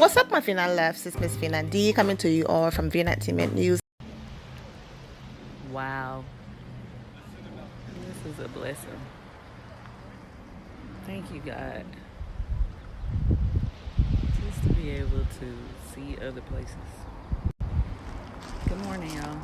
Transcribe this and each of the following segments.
What's up, my Fina loves? It's Miss Fina D coming to you all from Vinatainment News. Wow. This is a blessing. Thank you, God. Just to be able to see other places. Good morning, y'all.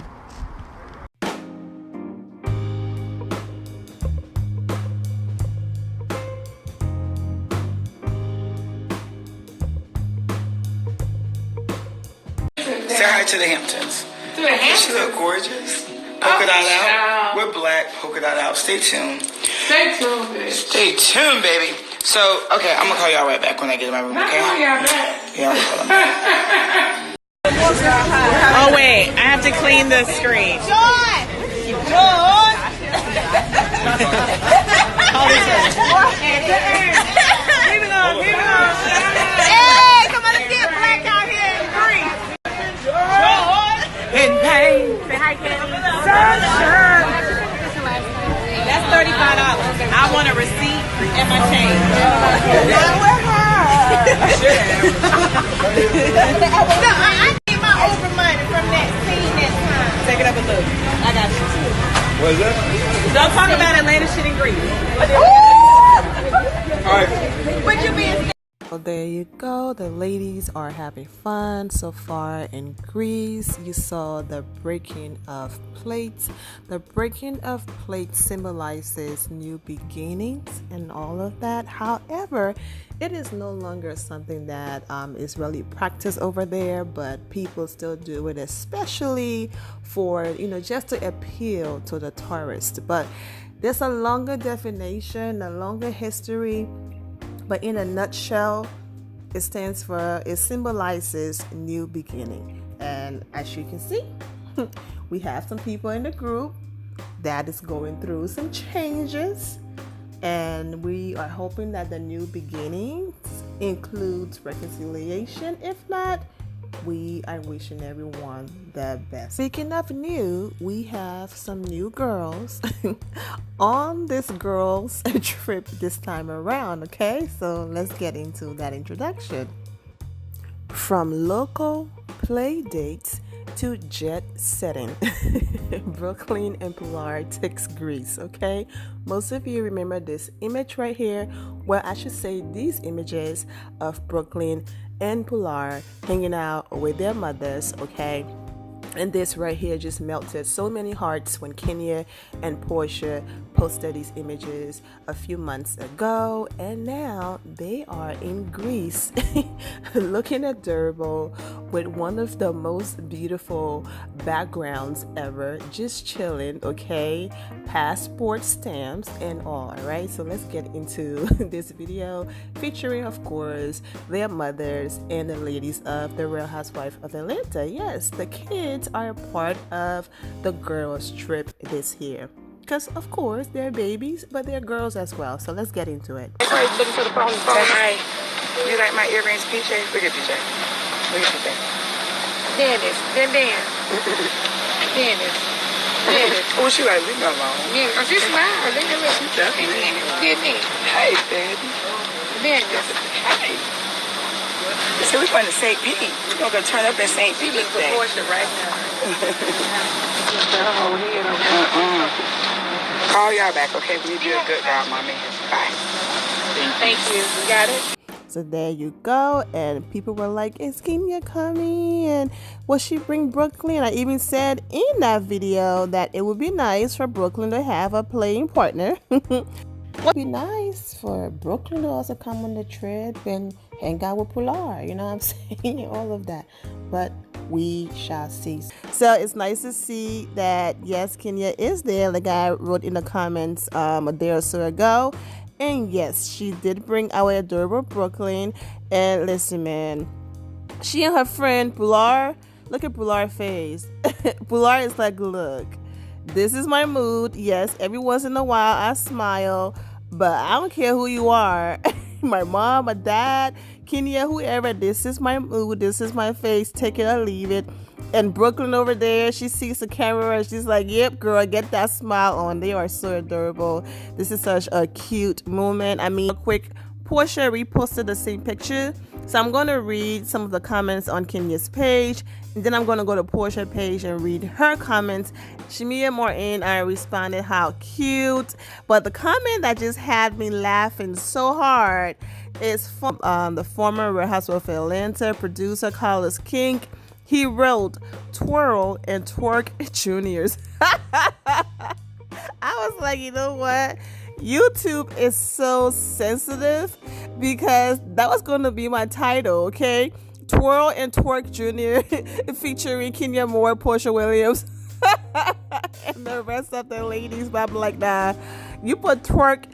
Say hi to the Hamptons. To the Hamptons? She look gorgeous. Polka dot out. We're black. Polka dot out. Stay tuned. Stay tuned, bitch. Stay tuned, baby. So, okay, I'm gonna call y'all right back when I get in my room, okay? Call y'all back. Yeah, I'm calling back. Oh, wait. I have to clean the screen. Hey, come on, let's get black out here in Greece. In pain. Say hi, Candy. That's $35. I want a receipt and my change. No, I need my over money from that scene that time. Take it up a look. I got you. What is that? Don't talk about Atlanta shit in Greece. All right. But you being Well, there you go. The ladies are having fun so far in Greece. You saw the breaking of plates. The breaking of plates symbolizes new beginnings and all of that. However, it is no longer something that is really practiced over there, but people still do it, especially for, just to appeal to the tourists. But there's a longer definition, a longer history. But in a nutshell, it symbolizes new beginning. And as you can see, we have some people in the group that is going through some changes. And we are hoping that the new beginnings includes reconciliation. If not, we are wishing everyone the best. Speaking of new, we have some new girls on this girls trip this time around, okay? So let's get into that introduction. From local play dates to jet setting, Brooklyn and Pilar takes Greece, okay? Most of you remember this image right here. Well, I should say these images of Brooklyn and Pilar hanging out with their mothers, okay? And this right here just melted so many hearts when Kenya and Porsha posted these images a few months ago, and now they are in Greece looking adorable with one of the most beautiful backgrounds ever, just chilling, okay? Passport stamps and all right? So let's get into this video featuring, of course, their mothers and the ladies of the Real Housewives of Atlanta. Yes, the kids are a part of the girls trip this year because of course they're babies, but they're girls as well. So let's get into it. Looking for the phone. Say hi. You like my earrings, PJ? Look at PJ. Look at PJ. Dennis. Oh, she like, leave me alone. Yeah, cause you smile. Look at She definitely. Dennis. Hey, baby. Dennis. Hey. So we're going to St. Pete. We're going to turn up at St. Pete today. Porsha right now. Call y'all back, okay? We need you a good girl, mommy. Bye. Thank you. You got it? So there you go. And people were like, is Kenya coming? And will she bring Brooklyn? I even said in that video that it would be nice for Brooklyn to have a playing partner. It would be nice for Brooklyn to also come on the trip and hang out with Pilar. You know what I'm saying? All of that. But we shall see. So it's nice to see that, yes, Kenya is there. The guy wrote in the comments a day or so ago. And yes, she did bring our adorable Brooklyn. And listen, man, she and her friend Pilar, look at Pilar's face. Pilar is like, look, this is my mood. Yes, every once in a while I smile, but I don't care who you are. My mom, my dad, Kenya, whoever, this is my mood. This is my face. Take it or leave it. And Brooklyn over there, she sees the camera and she's like, yep, girl, get that smile on. They are so adorable. This is such a cute moment. I mean, a quick Porsha reposted the same picture. So I'm going to read some of the comments on Kenya's page, and then I'm going to go to Porsha page and read her comments. Shamia Morton, I responded, how cute. But the comment that just had me laughing so hard is from the former Real Housewives of Atlanta producer Carlos King. He wrote, twirl and twerk juniors. I was like, you know what? YouTube is so sensitive, because that was going to be my title, okay? Twirl and Twerk Jr. featuring Kenya Moore, Porsha Williams, and the rest of the ladies. But I'm like, nah, you put twerk,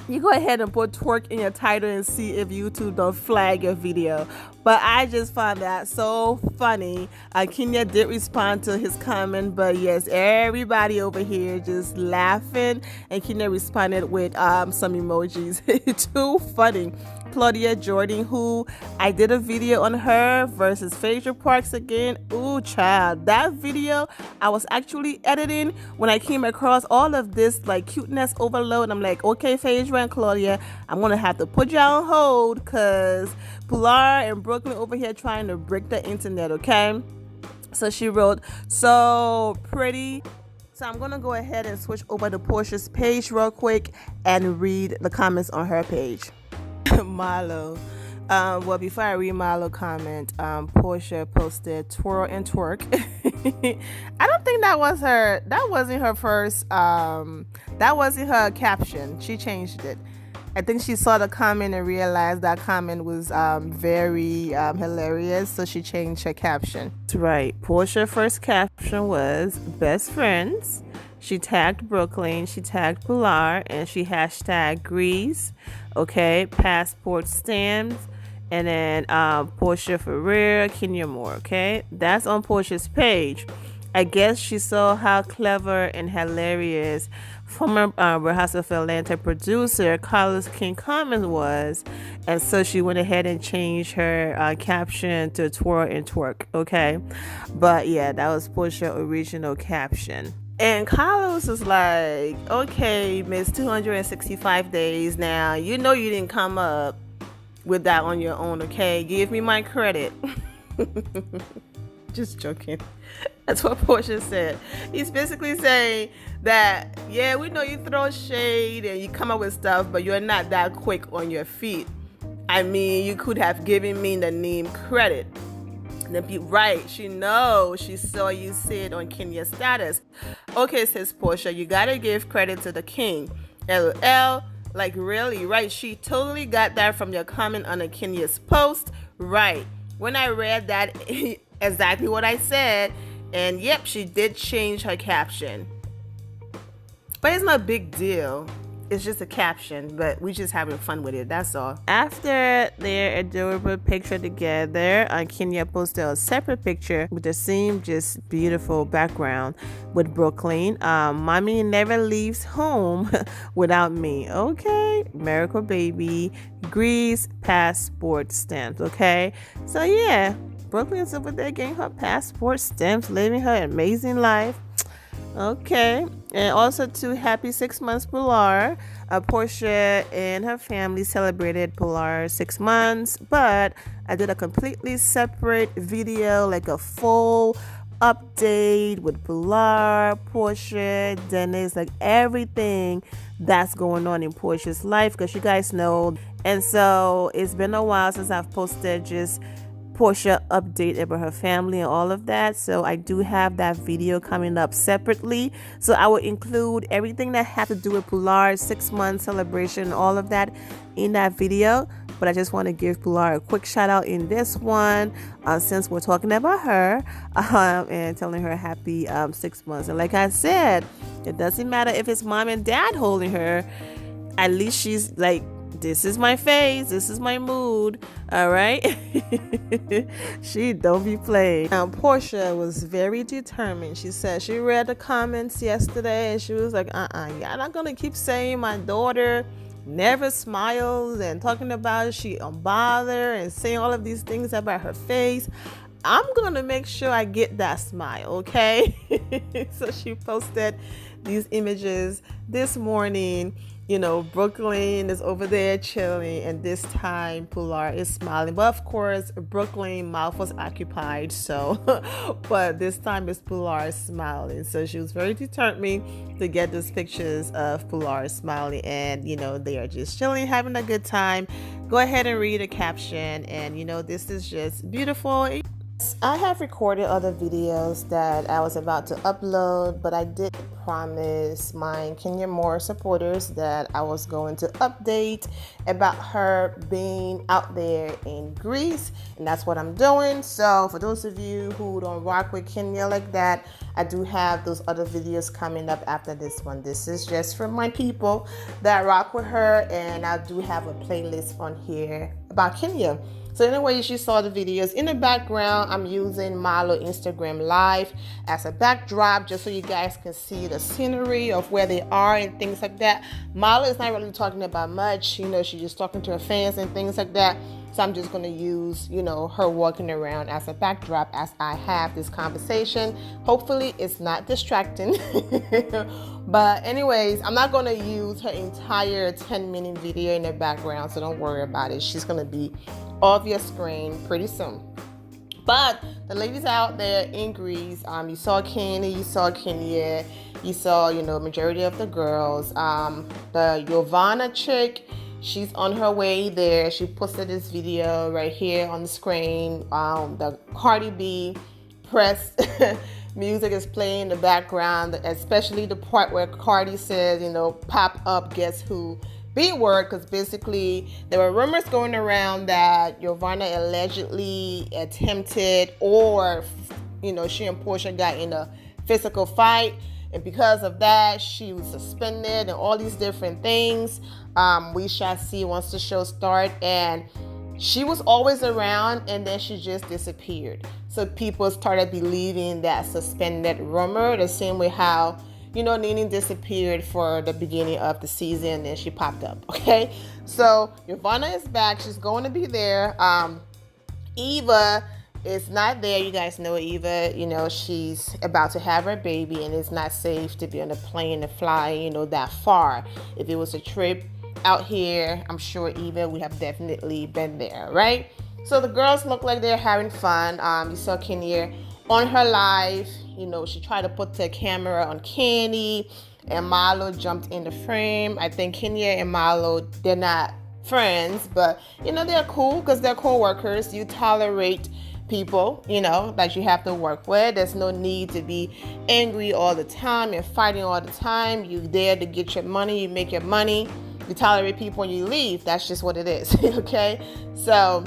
you go ahead and put twerk in your title and see if YouTube don't flag your video. But I just found that so funny. Kenya did respond to his comment, but yes, everybody over here just laughing, and Kenya responded with some emojis. Too funny. Claudia Jordan, who I did a video on her versus Phaedra Parks again. Ooh, child, that video I was actually editing when I came across all of this like cuteness overload. I'm like, okay, Phaedra and Claudia, I'm gonna have to put y'all on hold, because Pilar and Brooklyn over here trying to break the internet, okay? So she wrote, so pretty. So I'm gonna go ahead and switch over to Porsha's page real quick and read the comments on her page. Milo. Well, before I read Milo comment, Porsha posted twirl and twerk. I don't think that was her. That wasn't her first. That wasn't her caption. She changed it. I think she saw the comment and realized that comment was very hilarious, so she changed her caption. That's right. Portia's first caption was best friends. She tagged Brooklyn, she tagged Pilar, and she hashtagged Grease, okay, passport stamps, and then Porsha for real, Kenya Moore, okay? That's on Portia's page. I guess she saw how clever and hilarious former Real Housewives of Atlanta producer Carlos King comment was, and so she went ahead and changed her caption to twirl and twerk, okay? But yeah, that was Portia's original caption. And Carlos is like, okay, Miss 265 days now. You know you didn't come up with that on your own, okay? Give me my credit. Just joking. That's what Porsha said. He's basically saying that, yeah, we know you throw shade and you come up with stuff, but you're not that quick on your feet. I mean, you could have given me the name credit. Then be right. She knows. She saw you say it on Kenya's status. Okay, says Porsha, you gotta give credit to the king. LOL. Like, really? Right. She totally got that from your comment on a Kenya's post. Right. When I read that, exactly what I said. And yep, she did change her caption. But it's not a big deal. It's just a caption, but we just having fun with it, that's all. After their adorable picture together, Kenya posted a separate picture with the same just beautiful background with Brooklyn. Mommy never leaves home without me. Okay, miracle baby, Grease, passport stamps. Okay, so yeah, Brooklyn's over there getting her passport stamps, living her amazing life. Okay, and also to happy 6 months Pilar. Porsha and her family celebrated Pilar's 6 months, but I did a completely separate video, like a full update with Pilar, Porsha, Dennis, like everything that's going on in Porsha's life, because you guys know. And so it's been a while since I've posted just Porsha update about her family and all of that, so I do have that video coming up separately, so I will include everything that had to do with Pilar's 6 month celebration, all of that in that video. But I just want to give Pilar a quick shout out in this one, since we're talking about her, and telling her happy 6 months. And like I said, it doesn't matter if it's mom and dad holding her, at least she's like, this is my face, this is my mood, all right? She don't be played. Porsha was very determined. She said she read the comments yesterday and she was like, y'all not gonna keep saying my daughter never smiles and talking about she unbothered and saying all of these things about her face. I'm gonna make sure I get that smile, okay? So she posted these images this morning, Brooklyn is over there chilling, and this time Pilar is smiling. But of course, Brooklyn mouth was occupied, so but this time it's Pilar smiling. So she was very determined to get those pictures of Pilar smiling, and they are just chilling, having a good time. Go ahead and read the caption, and this is just beautiful. I have recorded other videos that I was about to upload, but I did promise my Kenya Moore supporters that I was going to update about her being out there in Greece, and that's what I'm doing. So for those of you who don't rock with Kenya like that, I do have those other videos coming up after this one. This is just for my people that rock with her, and I do have a playlist on here about Kenya. So anyways, you saw the videos. In the background, I'm using Milo Instagram Live as a backdrop just so you guys can see the scenery of where they are and things like that. Milo is not really talking about much. She's just talking to her fans and things like that. So I'm just going to use, her walking around as a backdrop as I have this conversation. Hopefully it's not distracting. But anyways, I'm not going to use her entire 10-minute video in the background, so don't worry about it. She's going to be off your screen pretty soon. But the ladies out there in Greece, you saw Kenny, you saw Kenya, you saw, majority of the girls. The Giovanna chick, she's on her way there. She posted this video right here on the screen. The Cardi B press music is playing in the background, especially the part where Cardi says, pop up, guess who? B-word, because basically there were rumors going around that Giovanna allegedly attempted, or she and Porsha got in a physical fight, and because of that she was suspended and all these different things. We shall see once the show starts. And she was always around, and then she just disappeared. So people started believing that suspended rumor, the same way how Nene disappeared for the beginning of the season, and then she popped up. Okay, so Giovanna is back. She's going to be there. Eva is not there. You guys know Eva. She's about to have her baby, and it's not safe to be on a plane and fly, that far. If it was a trip out here, I'm sure Eva would have definitely been there, right? So the girls look like they're having fun. You saw Kenya on her live. She tried to put the camera on Kenny, and Milo jumped in the frame. I think Kenya and Milo, they're not friends, but they're cool because they're co-workers. You tolerate people, that you have to work with. There's no need to be angry all the time and fighting all the time. You're there to get your money. You make your money. You tolerate people and you leave. That's just what it is. Okay, so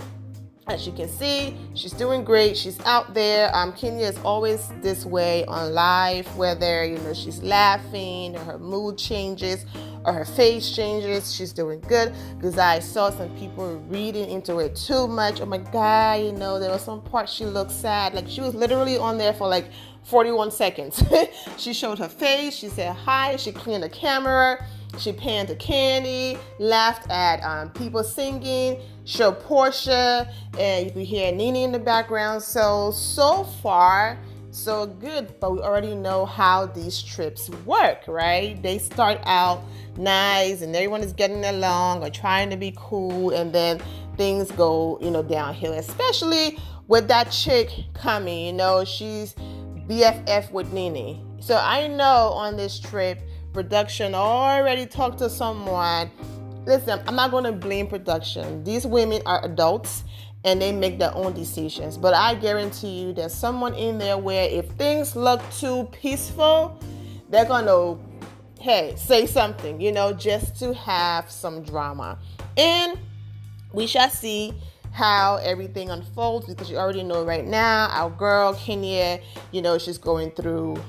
as you can see, she's doing great. She's out there. Kenya is always this way on live, whether she's laughing or her mood changes or her face changes. She's doing good, because I saw some people reading into it too much. Oh my God, there was some part she looked sad. Like she was literally on there for like 41 seconds. She showed her face. She said hi. She cleaned the camera. She panned to Candy, laughed at people singing, showed Porsha, and you can hear Nene in the background. So far, so good. But we already know how these trips work, right? They start out nice, and everyone is getting along or trying to be cool, and then things go, downhill, especially with that chick coming. She's BFF with Nene. So I know on this trip, production already talked to someone. Listen, I'm not going to blame production. These women are adults and they make their own decisions. But I guarantee you there's someone in there where if things look too peaceful, they're going to, say something, just to have some drama. And we shall see how everything unfolds, because you already know right now, our girl Kenya, she's going through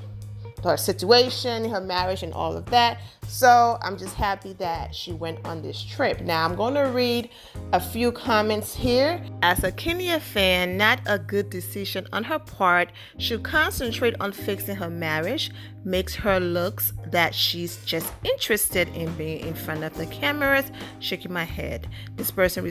her situation, her marriage, and all of that. So I'm just happy that she went on this trip. Now I'm going to read a few comments here. As a Kenya fan, not a good decision on her part. Should concentrate on fixing her marriage. Makes her looks that she's just interested in being in front of the cameras. Shaking my head. This person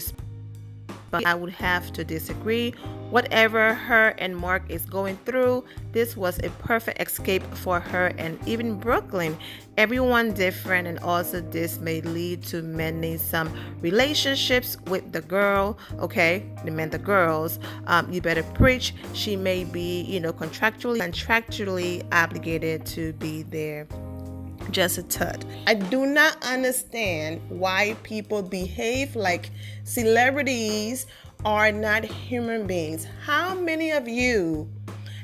but I would have to disagree. Whatever her and Mark is going through, this was a perfect escape for her and even Brooklyn. Everyone different, and also this may lead to mending some relationships with the girl. Okay, the men, the girls. You better preach. She may be, contractually obligated to be there. Just a tut. I do not understand why people behave like celebrities are not human beings. How many of you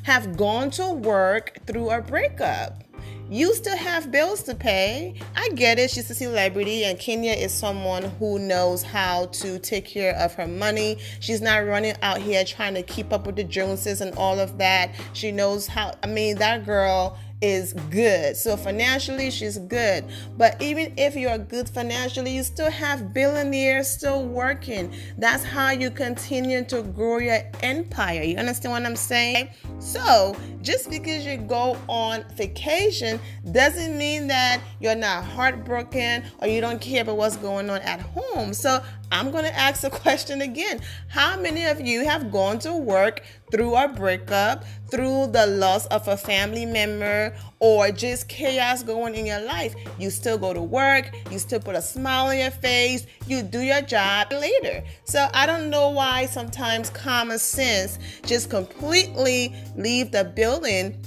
have gone to work through a breakup? You still have bills to pay. I get it. She's a celebrity, and Kenya is someone who knows how to take care of her money. She's not running out here trying to keep up with the Joneses and all of that. She knows how. That girl is good. So financially, she's good. But even if you're good financially, you still have billionaires still working. That's how you continue to grow your empire. You understand what I'm saying? So just because you go on vacation doesn't mean that you're not heartbroken or you don't care about what's going on at home. So I'm going to ask the question again. How many of you have gone to work through a breakup, through the loss of a family member, or just chaos going in your life? You still go to work, you still put a smile on your face, you do your job later. So I don't know why sometimes common sense just completely leave the building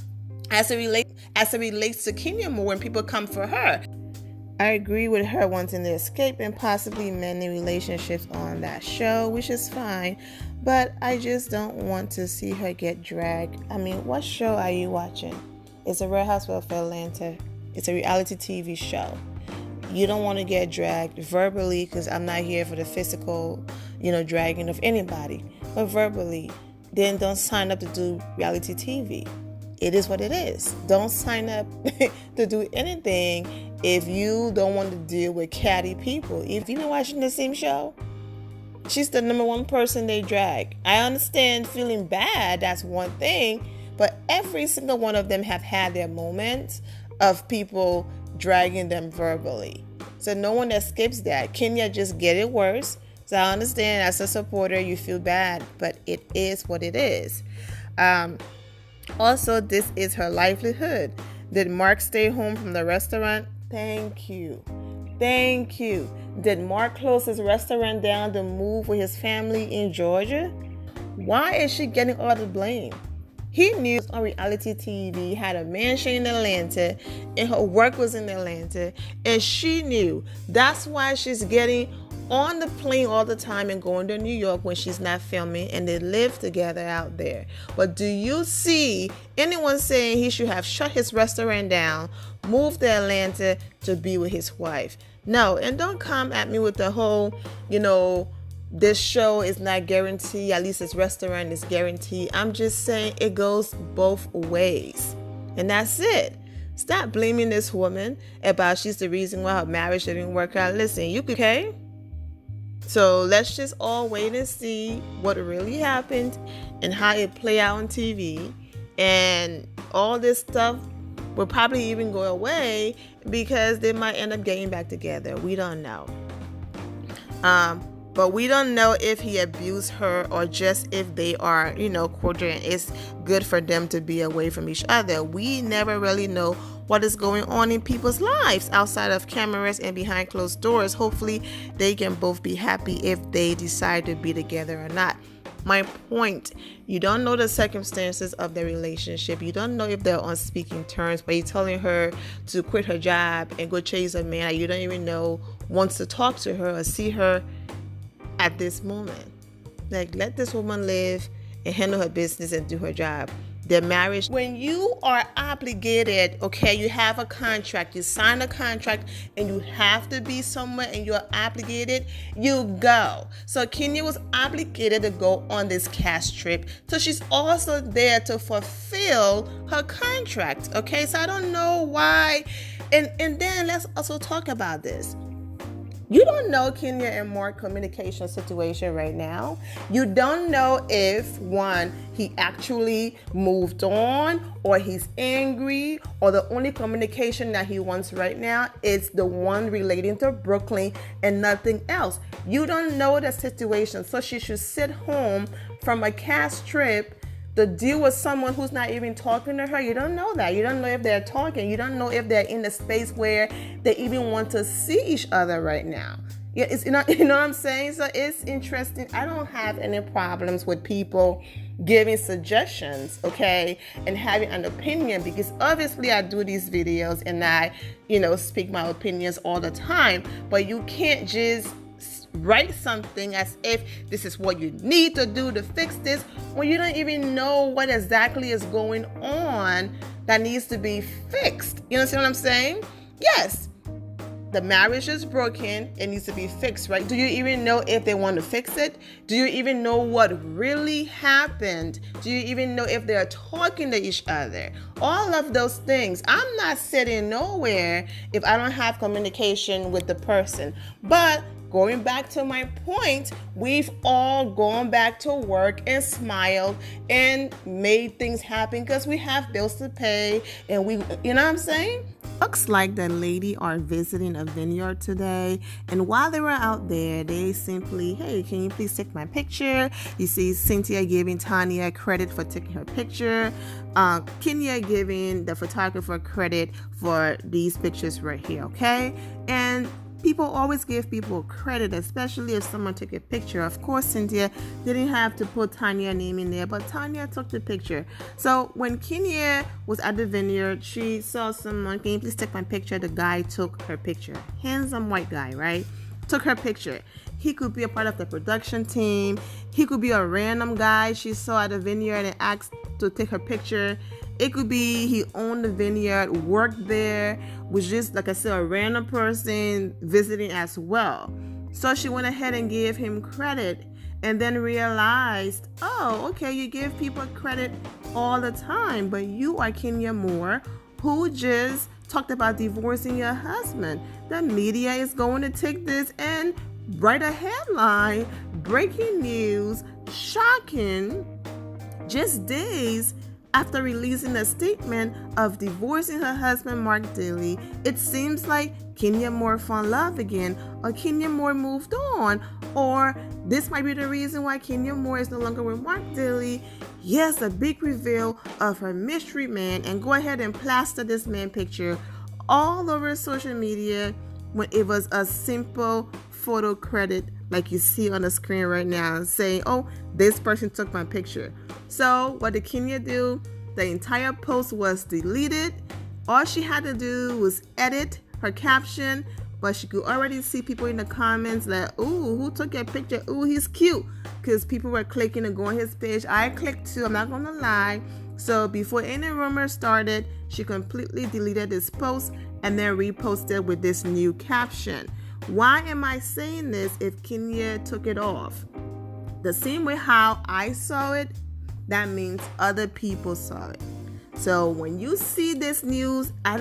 as it relates to Kenya more when people come for her. I agree with her wanting to escape and possibly mending relationships on that show, which is fine, but I just don't want to see her get dragged. What show are you watching? It's a Real Housewives of Atlanta. It's a reality TV show. You don't want to get dragged verbally, because I'm not here for the physical, dragging of anybody, but verbally. Then don't sign up to do reality TV. It is what it is. Don't sign up to do anything if you don't want to deal with catty people. If you've been watching the same show, she's the number one person they drag. I understand feeling bad, that's one thing, but every single one of them have had their moments of people dragging them verbally. So no one escapes that. Kenya just get it worse. So I understand as a supporter you feel bad, but it is what it is. Also, this is her livelihood. Did Mark stay home from the restaurant? Thank you. Did Mark close his restaurant down to move with his family in Georgia? Why is she getting all the blame? He knew on reality TV, had a mansion in Atlanta, and her work was in Atlanta, and she knew. That's why she's getting on the plane all the time and going to New York when she's not filming, and they live together out there. But do you see anyone saying he should have shut his restaurant down, moved to Atlanta to be with his wife? No, and don't come at me with the whole, this show is not guaranteed, at least this restaurant is guaranteed. I'm just saying it goes both ways. And that's it. Stop blaming this woman about she's the reason why her marriage didn't work out. Listen, you could, okay? So let's just all wait and see what really happened and how it play out on TV. And all this stuff will probably even go away because they might end up getting back together. We don't know. But we don't know if he abused her or just if they are, cordial and it's good for them to be away from each other. We never really know what is going on in people's lives outside of cameras and behind closed doors. Hopefully they can both be happy if they decide to be together or not. My point, you don't know the circumstances of their relationship. You don't know if they're on speaking terms, but you're telling her to quit her job and go chase a man that you don't even know wants to talk to her or see her at this moment. Like, let this woman live and handle her business and do her job. Their marriage, when you are obligated, okay, you have a contract, you sign a contract and you have to be somewhere and you're obligated, you go. So Kenya was obligated to go on this cast trip. So she's also there to fulfill her contract, okay? So I don't know why. And then let's also talk about this. You don't know Kenya and Mark communication situation right now. You don't know if one, he actually moved on, or he's angry, or the only communication that he wants right now is the one relating to Brooklyn and nothing else. You don't know the situation, so she should sit home from a cast trip to deal with someone who's not even talking to her. You don't know that. You don't know if they're talking. You don't know if they're in a space where they even want to see each other right now. Yeah, it's, you know what I'm saying? So it's interesting. I don't have any problems with people giving suggestions, okay, and having an opinion, because obviously I do these videos and I, speak my opinions all the time. But you can't just write something as if this is what you need to do to fix this when you don't even know what exactly is going on that needs to be fixed. You understand what I'm saying? Yes, the marriage is broken. It needs to be fixed, right? Do you even know if they want to fix it? Do you even know what really happened? Do you even know if they're talking to each other? All of those things. I'm not sitting nowhere if I don't have communication with the person. But going back to my point, we've all gone back to work and smiled and made things happen because we have bills to pay, and you know what I'm saying? Looks like the lady are visiting a vineyard today, and while they were out there, they simply, hey, can you please take my picture? You see Cynthia giving Tanya credit for taking her picture, Kenya giving the photographer credit for these pictures right here, okay? And people always give people credit, especially if someone took a picture. Of course, Cynthia didn't have to put Tanya's name in there, but Tanya took the picture. So when Kenya was at the vineyard, she saw someone, can you please take my picture? The guy took her picture. Handsome white guy, right? Took her picture. He could be a part of the production team. He could be a random guy she saw at the vineyard and asked to take her picture. It could be he owned the vineyard, worked there, was just, like I said, a random person visiting as well. So she went ahead and gave him credit, and then realized, oh, okay, you give people credit all the time, but you are Kenya Moore, who just talked about divorcing your husband. The media is going to take this and write a headline, breaking news, shocking, just days after releasing a statement of divorcing her husband, Mark Daly. It seems like Kenya Moore found love again, or Kenya Moore moved on, or this might be the reason why Kenya Moore is no longer with Mark Daly. Yes, a big reveal of her mystery man, and go ahead and plaster this man picture all over social media when it was a simple photo credit like you see on the screen right now, saying, oh, this person took my picture. So what did Kenya do? The entire post was deleted. All she had to do was edit her caption, but she could already see people in the comments like, ooh, who took your picture? Ooh, he's cute. Because people were clicking and going on his page. I clicked too, I'm not gonna lie. So before any rumor started, she completely deleted this post and then reposted with this new caption. Why am I saying this if Kenya took it off? The same way how I saw it, that means other people saw it. So when you see this news, I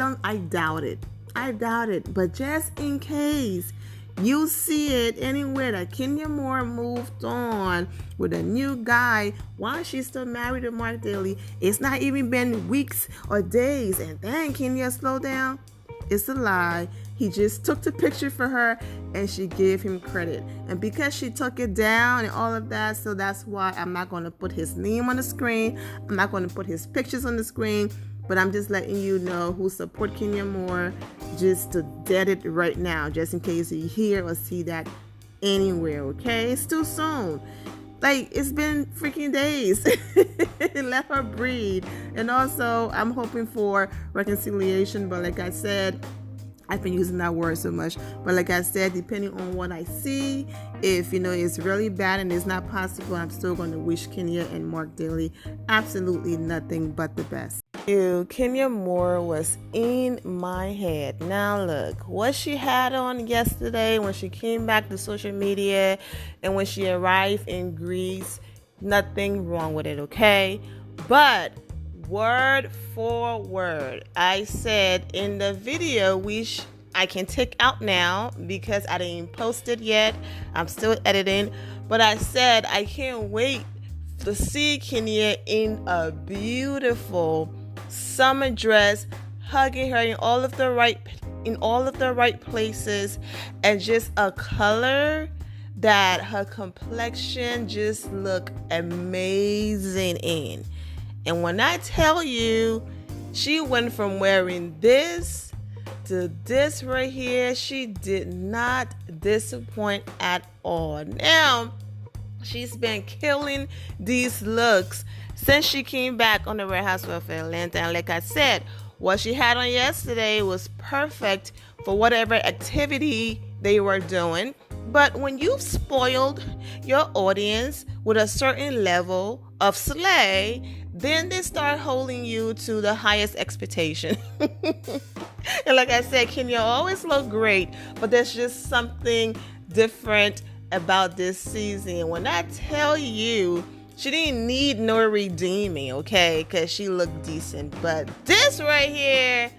doubt it. But just in case you see it anywhere that Kenya Moore moved on with a new guy while she's still married to Mark Daly, it's not even been weeks or days, and then Kenya slow down. It's a lie. He just took the picture for her and she gave him credit. And because she took it down and all of that, so that's why I'm not going to put his name on the screen. I'm not going to put his pictures on the screen. But I'm just letting you know who support Kenya Moore, just to dead it right now, just in case you hear or see that anywhere, okay? It's too soon. Like, it's been freaking days. Let her breathe. And also, I'm hoping for reconciliation, but like I said, I've been using that word so much, but like I said, depending on what I see, if it's really bad and it's not possible, I'm still going to wish Kenya and Mark Daly absolutely nothing but the best. Kenya Moore was in my head. Now look, what she had on yesterday when she came back to social media and when she arrived in Greece, nothing wrong with it, okay? But word for word, I said in the video, I can take out now because I didn't post it yet. I'm still editing. But I said I can't wait to see Kenya in a beautiful summer dress, hugging her in all of the right places, and just a color that her complexion just look amazing in. And when I tell you, she went from wearing this to this right here, she did not disappoint at all. Now, she's been killing these looks since she came back on the Real Housewives of Atlanta. And like I said, what she had on yesterday was perfect for whatever activity they were doing. But when you've spoiled your audience with a certain level of slay, then they start holding you to the highest expectation. And like I said, Kenya always look great, but there's just something different about this season. When I tell you, she didn't need no redeeming, okay, because she looked decent. But this right here,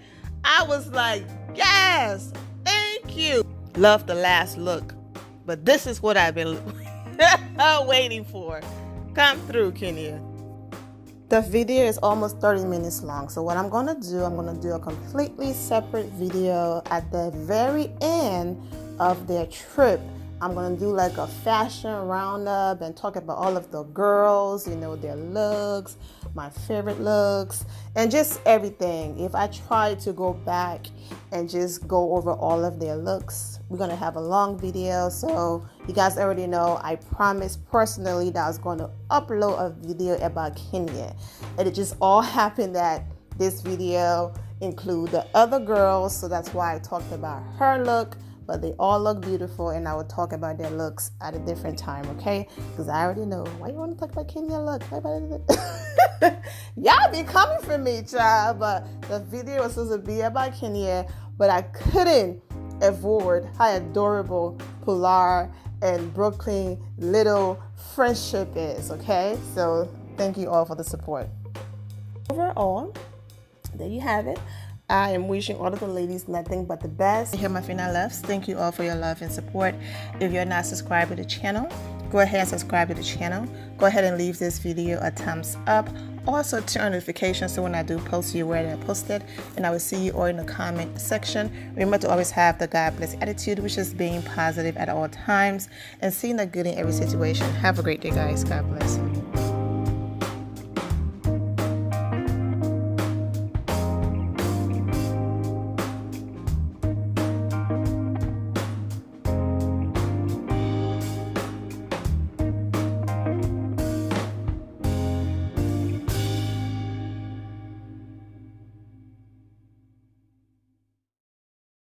I was like, yes, thank you. Love the last look, but this is what I've been waiting for. Come through, Kenya. The video is almost 30 minutes long, so what I'm going to do a completely separate video at the very end of their trip. I'm going to do like a fashion roundup and talk about all of the girls, you know, their looks, my favorite looks, and just everything. If I try to go back and just go over all of their looks, we're going to have a long video. So you guys already know I promised personally that I was going to upload a video about Kenya. And it just all happened that this video include the other girls, so that's why I talked about her look. But they all look beautiful, and I will talk about their looks at a different time, okay? Because I already know. Why you want to talk about Kenya look? Y'all be coming for me, child. But the video was supposed to be about Kenya, but I couldn't avoid how adorable Pilar and Brooklyn little friendship is, okay? So thank you all for the support. Overall, there you have it. I am wishing all of the ladies nothing but the best. Here, my Fina loves. Thank you all for your love and support. If you're not subscribed to the channel, go ahead and subscribe to the channel. Go ahead and leave this video a thumbs up. Also, turn on notifications so when I do post, you're aware that I posted. And I will see you all in the comment section. Remember to always have the God bless attitude, which is being positive at all times and seeing the good in every situation. Have a great day, guys. God bless.